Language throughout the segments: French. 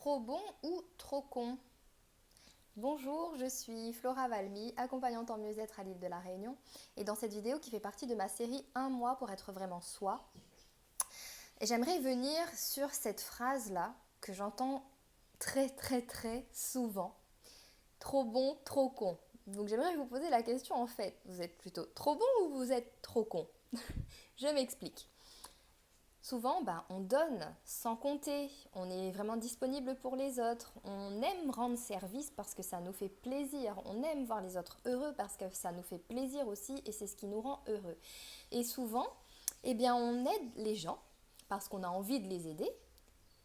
Trop bon ou trop con? Bonjour, je suis Flora Valmy, accompagnante en mieux-être à l'île de la Réunion. Et dans cette vidéo qui fait partie de ma série Un mois pour être vraiment soi, j'aimerais venir sur cette phrase-là que j'entends très souvent. Trop bon, trop con. Donc j'aimerais vous poser la question en fait, vous êtes plutôt trop bon ou vous êtes trop con? Je m'explique. Souvent, on donne sans compter, on est vraiment disponible pour les autres, on aime rendre service parce que ça nous fait plaisir, on aime voir les autres heureux parce que ça nous fait plaisir aussi et c'est ce qui nous rend heureux. Et souvent, on aide les gens parce qu'on a envie de les aider.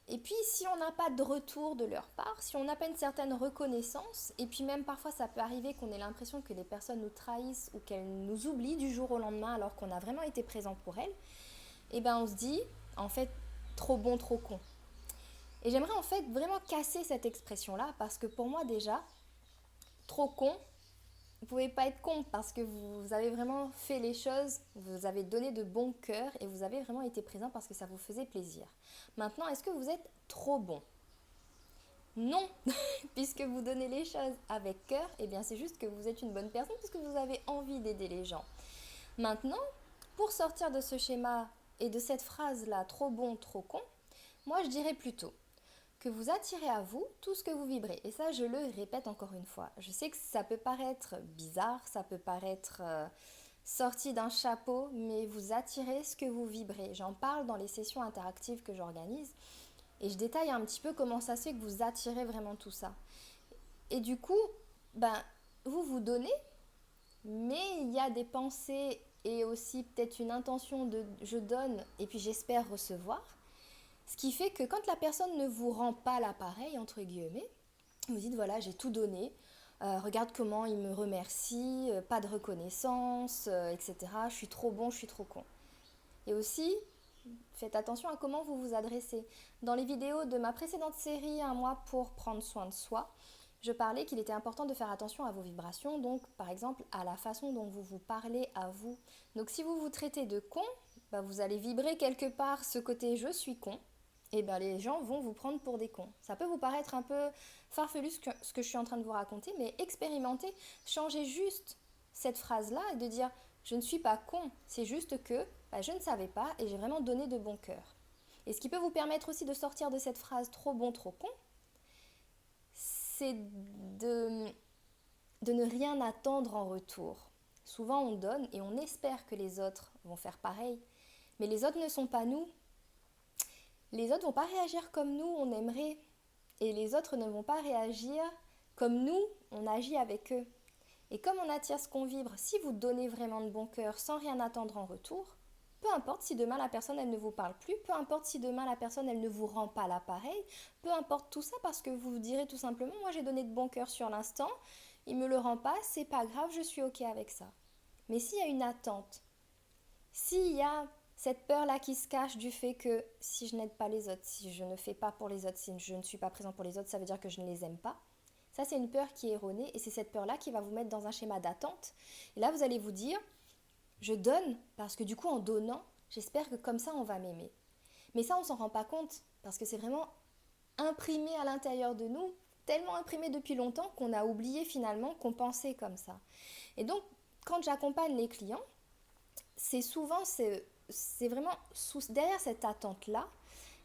Et puis si on n'a pas de retour de leur part, si on n'a pas une certaine reconnaissance, et puis même parfois ça peut arriver qu'on ait l'impression que les personnes nous trahissent ou qu'elles nous oublient du jour au lendemain alors qu'on a vraiment été présent pour elles, on se dit, en fait, trop bon, trop con. Et j'aimerais en fait vraiment casser cette expression-là parce que pour moi déjà, trop con, vous pouvez pas être con parce que vous avez vraiment fait les choses, vous avez donné de bon cœur et vous avez vraiment été présent parce que ça vous faisait plaisir. Maintenant, est-ce que vous êtes trop bon? Non, puisque vous donnez les choses avec cœur, c'est juste que vous êtes une bonne personne parce que vous avez envie d'aider les gens. Maintenant, pour sortir de ce schéma et de cette phrase-là, trop bon, trop con, moi je dirais plutôt que vous attirez à vous tout ce que vous vibrez. Et ça, je le répète encore une fois. Je sais que ça peut paraître bizarre, ça peut paraître sorti d'un chapeau, mais vous attirez ce que vous vibrez. J'en parle dans les sessions interactives que j'organise et je détaille un petit peu comment ça se fait que vous attirez vraiment tout ça. Et du coup, vous vous donnez, mais il y a des pensées et aussi peut-être une intention de je donne et puis j'espère recevoir. Ce qui fait que quand la personne ne vous rend pas l'appareil, entre guillemets, vous dites voilà, j'ai tout donné, regarde comment il me remercie, pas de reconnaissance, etc. Je suis trop bon, je suis trop con. Et aussi, faites attention à comment vous vous adressez. Dans les vidéos de ma précédente série, Un mois pour prendre soin de soi, je parlais qu'il était important de faire attention à vos vibrations, donc par exemple à la façon dont vous vous parlez à vous. Donc si vous vous traitez de con, vous allez vibrer quelque part ce côté je suis con, et les gens vont vous prendre pour des cons. Ça peut vous paraître un peu farfelu ce que je suis en train de vous raconter, mais expérimentez, changez juste cette phrase-là et de dire je ne suis pas con, c'est juste que je ne savais pas et j'ai vraiment donné de bon cœur. Et ce qui peut vous permettre aussi de sortir de cette phrase trop bon, trop con, c'est de ne rien attendre en retour. Souvent on donne et on espère que les autres vont faire pareil, mais les autres ne sont pas nous. Les autres vont pas réagir comme nous on aimerait et les autres ne vont pas réagir comme nous on agit avec eux. Et comme on attire ce qu'on vibre, si vous donnez vraiment de bon cœur sans rien attendre en retour, peu importe si demain la personne elle ne vous parle plus, peu importe si demain la personne elle ne vous rend pas l'appareil, peu importe tout ça parce que vous vous direz tout simplement moi j'ai donné de bon cœur sur l'instant, il me le rend pas, c'est pas grave, je suis ok avec ça. Mais s'il y a une attente, s'il y a cette peur-là qui se cache du fait que si je n'aide pas les autres, si je ne fais pas pour les autres, si je ne suis pas présent pour les autres, ça veut dire que je ne les aime pas. Ça, c'est une peur qui est erronée et c'est cette peur-là qui va vous mettre dans un schéma d'attente. Et là, vous allez vous dire, je donne parce que du coup, en donnant, j'espère que comme ça, on va m'aimer. Mais ça, on s'en rend pas compte parce que c'est vraiment imprimé à l'intérieur de nous, tellement imprimé depuis longtemps qu'on a oublié finalement qu'on pensait comme ça. Et donc, quand j'accompagne les clients, c'est souvent, c'est vraiment derrière cette attente-là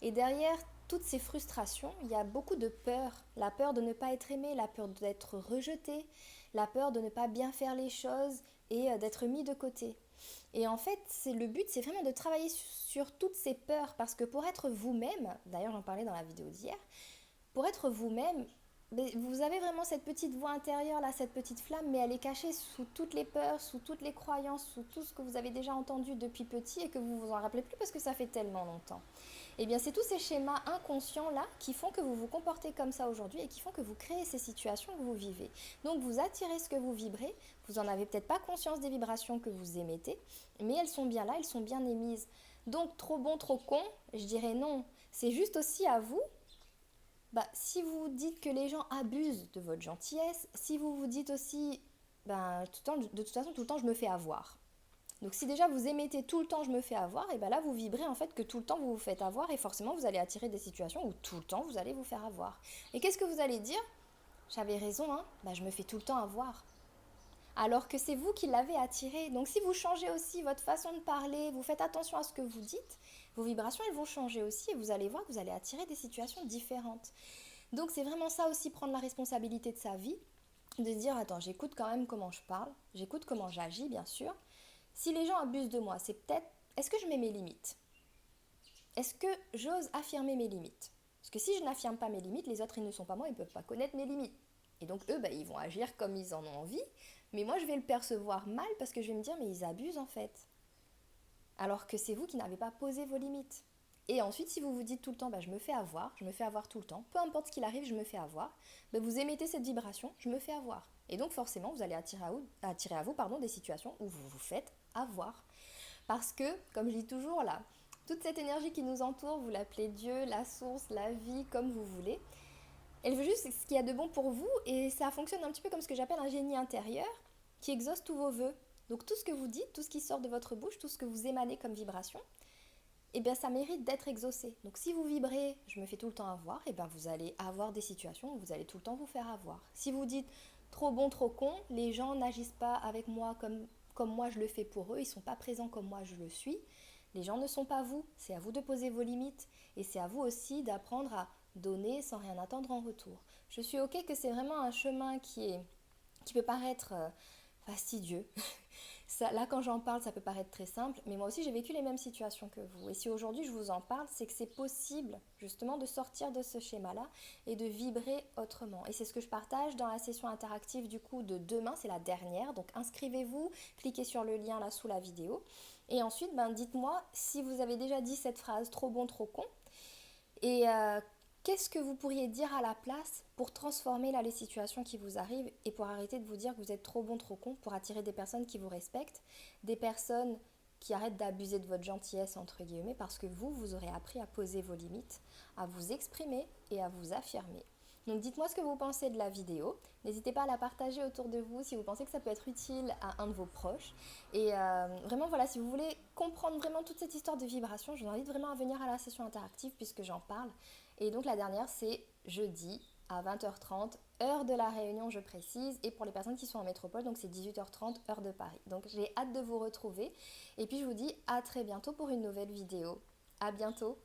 et derrière toutes ces frustrations, il y a beaucoup de peur. La peur de ne pas être aimé, la peur d'être rejeté, la peur de ne pas bien faire les choses et d'être mis de côté. Et en fait, le but, c'est vraiment de travailler sur toutes ces peurs parce que pour être vous-même, d'ailleurs j'en parlais dans la vidéo d'hier, pour être vous-même, vous avez vraiment cette petite voix intérieure, là, cette petite flamme, mais elle est cachée sous toutes les peurs, sous toutes les croyances, sous tout ce que vous avez déjà entendu depuis petit et que vous vous en rappelez plus parce que ça fait tellement longtemps. C'est tous ces schémas inconscients-là qui font que vous vous comportez comme ça aujourd'hui et qui font que vous créez ces situations que vous vivez. Donc vous attirez ce que vous vibrez, vous n'en avez peut-être pas conscience des vibrations que vous émettez, mais elles sont bien là, elles sont bien émises. Donc trop bon, trop con, je dirais non. C'est juste aussi à vous. Si vous dites que les gens abusent de votre gentillesse, si vous vous dites aussi, de toute façon, tout le temps, je me fais avoir. Donc si déjà vous émettez tout le temps je me fais avoir, et bien là vous vibrez en fait que tout le temps vous vous faites avoir et forcément vous allez attirer des situations où tout le temps vous allez vous faire avoir. Et qu'est-ce que vous allez dire? J'avais raison, hein, bah, je me fais tout le temps avoir. Alors que c'est vous qui l'avez attiré. Donc si vous changez aussi votre façon de parler, vous faites attention à ce que vous dites, vos vibrations elles vont changer aussi et vous allez voir que vous allez attirer des situations différentes. Donc c'est vraiment ça aussi, prendre la responsabilité de sa vie, de se dire attends, j'écoute quand même comment je parle, j'écoute comment j'agis bien sûr. Si les gens abusent de moi, c'est peut-être, est-ce que je mets mes limites? Est-ce que j'ose affirmer mes limites? Parce que si je n'affirme pas mes limites, les autres ils ne sont pas moi, ils ne peuvent pas connaître mes limites. Et donc eux, bah, ils vont agir comme ils en ont envie, mais moi je vais le percevoir mal parce que je vais me dire mais ils abusent en fait. Alors que c'est vous qui n'avez pas posé vos limites. Et ensuite, si vous vous dites tout le temps, bah, je me fais avoir tout le temps, peu importe ce qu'il arrive, je me fais avoir, bah, vous émettez cette vibration, je me fais avoir. Et donc forcément, vous allez attirer à vous des situations où vous vous faites avoir. Parce que, comme je dis toujours là, toute cette énergie qui nous entoure, vous l'appelez Dieu, la source, la vie, comme vous voulez, elle veut juste ce qu'il y a de bon pour vous et ça fonctionne un petit peu comme ce que j'appelle un génie intérieur qui exauce tous vos vœux. Donc tout ce que vous dites, tout ce qui sort de votre bouche, tout ce que vous émanez comme vibration, eh bien ça mérite d'être exaucé. Donc si vous vibrez, je me fais tout le temps avoir, eh bien vous allez avoir des situations où vous allez tout le temps vous faire avoir. Si vous dites trop bon, trop con, les gens n'agissent pas avec moi comme moi je le fais pour eux, ils ne sont pas présents comme moi je le suis. Les gens ne sont pas vous, c'est à vous de poser vos limites et c'est à vous aussi d'apprendre à donner sans rien attendre en retour. Je suis ok que c'est vraiment un chemin qui peut paraître fastidieux. Ça, là, quand j'en parle, ça peut paraître très simple, mais moi aussi, j'ai vécu les mêmes situations que vous. Et si aujourd'hui, je vous en parle, c'est que c'est possible, justement, de sortir de ce schéma-là et de vibrer autrement. Et c'est ce que je partage dans la session interactive, du coup, de demain, c'est la dernière. Donc, inscrivez-vous, cliquez sur le lien là sous la vidéo. Et ensuite, ben, dites-moi si vous avez déjà dit cette phrase « trop bon, trop con ». Et qu'est-ce que vous pourriez dire à la place pour transformer là les situations qui vous arrivent et pour arrêter de vous dire que vous êtes trop bon, trop con, pour attirer des personnes qui vous respectent, des personnes qui arrêtent d'abuser de votre gentillesse entre guillemets parce que vous aurez appris à poser vos limites, à vous exprimer et à vous affirmer. Donc dites-moi ce que vous pensez de la vidéo. N'hésitez pas à la partager autour de vous si vous pensez que ça peut être utile à un de vos proches. Et vraiment, voilà, si vous voulez comprendre vraiment toute cette histoire de vibration, je vous invite vraiment à venir à la session interactive puisque j'en parle. Et donc la dernière, c'est jeudi à 20h30, heure de la Réunion, je précise. Et pour les personnes qui sont en métropole, donc c'est 18h30, heure de Paris. Donc j'ai hâte de vous retrouver. Et puis je vous dis à très bientôt pour une nouvelle vidéo. À bientôt!